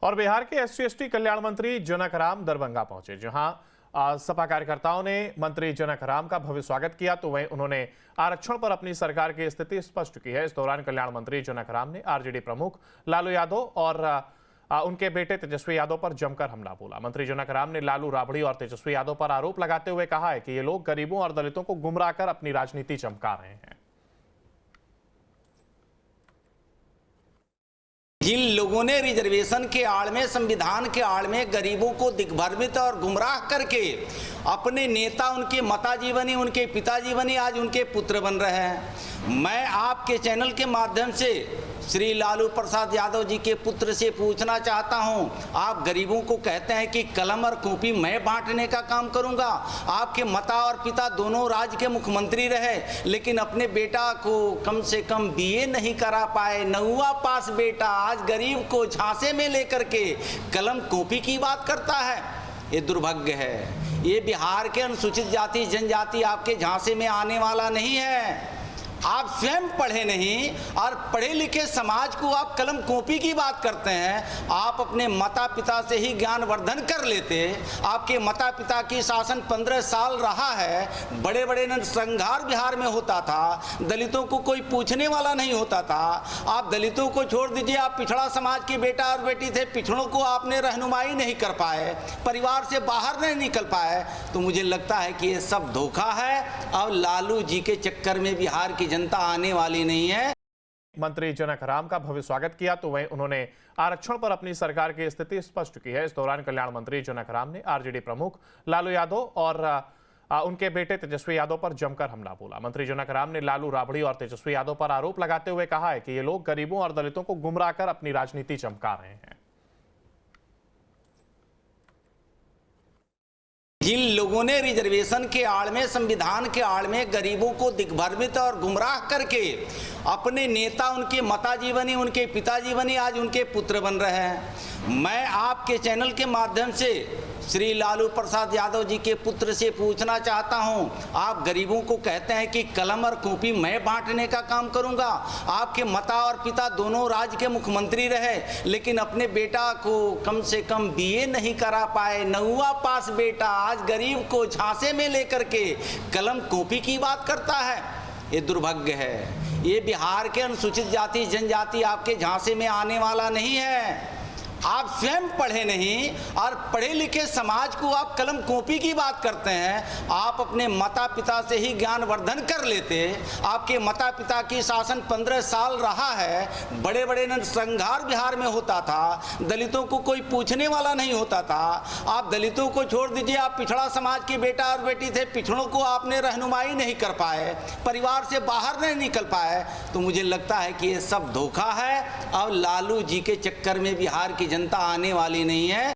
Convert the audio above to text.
और बिहार के SC/ST कल्याण मंत्री जनक राम दरभंगा पहुंचे, जहां सपा कार्यकर्ताओं ने मंत्री जनक राम का भव्य स्वागत किया। तो वहीं उन्होंने आरक्षण पर अपनी सरकार की स्थिति स्पष्ट की है। इस दौरान कल्याण मंत्री जनक राम ने आरजेडी प्रमुख लालू यादव और उनके बेटे तेजस्वी यादव पर जमकर हमला बोला। मंत्री जनक राम ने लालू राबड़ी और तेजस्वी यादव पर आरोप लगाते हुए कहा है कि ये लोग गरीबों और दलितों को गुमराह कर अपनी राजनीति चमका रहे हैं। जिन लोगों ने रिजर्वेशन के आड़ में, संविधान के आड़ में गरीबों को दिग्भ्रमित और गुमराह करके अपने नेता, उनके माताजी बनी, उनके पिताजी बनी, आज उनके पुत्र बन रहे हैं। मैं आपके चैनल के माध्यम से श्री लालू प्रसाद यादव जी के पुत्र से पूछना चाहता हूं, आप गरीबों को कहते हैं कि कलम और कॉपी मैं बांटने का काम करूंगा। आपके माता और पिता दोनों राज्य के मुख्यमंत्री रहे, लेकिन अपने बेटा को कम से कम BA नहीं करा पाए, 9वां पास बेटा आज गरीब को झांसे में लेकर के कलम कॉपी की बात करता है। ये दुर्भाग्य है। ये बिहार के अनुसूचित जाति जनजाति आपके झांसे में आने वाला नहीं है। आप स्वयं पढ़े नहीं और पढ़े लिखे समाज को आप कलम कॉपी की बात करते हैं। आप अपने माता पिता से ही ज्ञानवर्धन कर लेते। आपके माता पिता की शासन 15 साल रहा है। बड़े बड़े नरसंहार बिहार में होता था, दलितों को कोई पूछने वाला नहीं होता था। आप दलितों को छोड़ दीजिए, आप पिछड़ा समाज के बेटा और बेटी थे, पिछड़ों को आपने रहनुमाई नहीं कर पाए, परिवार से बाहर नहीं निकल पाए। तो मुझे लगता है कि ये सब धोखा है। अब लालू जी के चक्कर में बिहार की जनता आने वाली नहीं है। मंत्री जनक राम का भव्य स्वागत किया। तो वहीं उन्होंने आरक्षण पर अपनी सरकार की स्थिति स्पष्ट की है। इस दौरान कल्याण मंत्री जनक राम ने आरजेडी प्रमुख लालू यादव और उनके बेटे तेजस्वी यादव पर जमकर हमला बोला। मंत्री जनक राम ने लालू राबड़ी और तेजस्वी यादव पर आरोप लगाते हुए कहा है कि ये लोग गरीबों और दलितों को गुमराह कर अपनी राजनीति चमका रहे हैं। जिन लोगों ने रिजर्वेशन के आड़ में, संविधान के आड़ में गरीबों को दिग्भ्रमित और गुमराह करके अपने नेता, उनके माताजी बनी, उनके पिताजी बनी, आज उनके पुत्र बन रहे हैं। मैं आपके चैनल के माध्यम से श्री लालू प्रसाद यादव जी के पुत्र से पूछना चाहता हूं, आप गरीबों को कहते हैं कि कलम और कॉपी मैं बांटने का काम करूंगा। आपके माता और पिता दोनों राज्य के मुख्यमंत्री रहे, लेकिन अपने बेटा को कम से कम BA नहीं करा पाए, 9वां पास बेटा आज गरीब को झांसे में लेकर के कलम कॉपी की बात करता है। ये दुर्भाग्य है। ये बिहार के अनुसूचित जाति जनजाति आपके झांसे में आने वाला नहीं है। आप स्वयं पढ़े नहीं और पढ़े लिखे समाज को आप कलम कॉपी की बात करते हैं। आप अपने माता पिता से ही ज्ञानवर्धन कर लेते। आपके माता पिता की शासन 15 साल रहा है। बड़े बड़े नरसंहार बिहार में होता था, दलितों को कोई पूछने वाला नहीं होता था। आप दलितों को छोड़ दीजिए, आप पिछड़ा समाज के बेटा और बेटी थे, पिछड़ों को आपने रहनुमाई नहीं कर पाए, परिवार से बाहर नहीं निकल पाए। तो मुझे लगता है कि ये सब धोखा है। अब लालू जी के चक्कर में बिहार की जनता आने वाली नहीं है।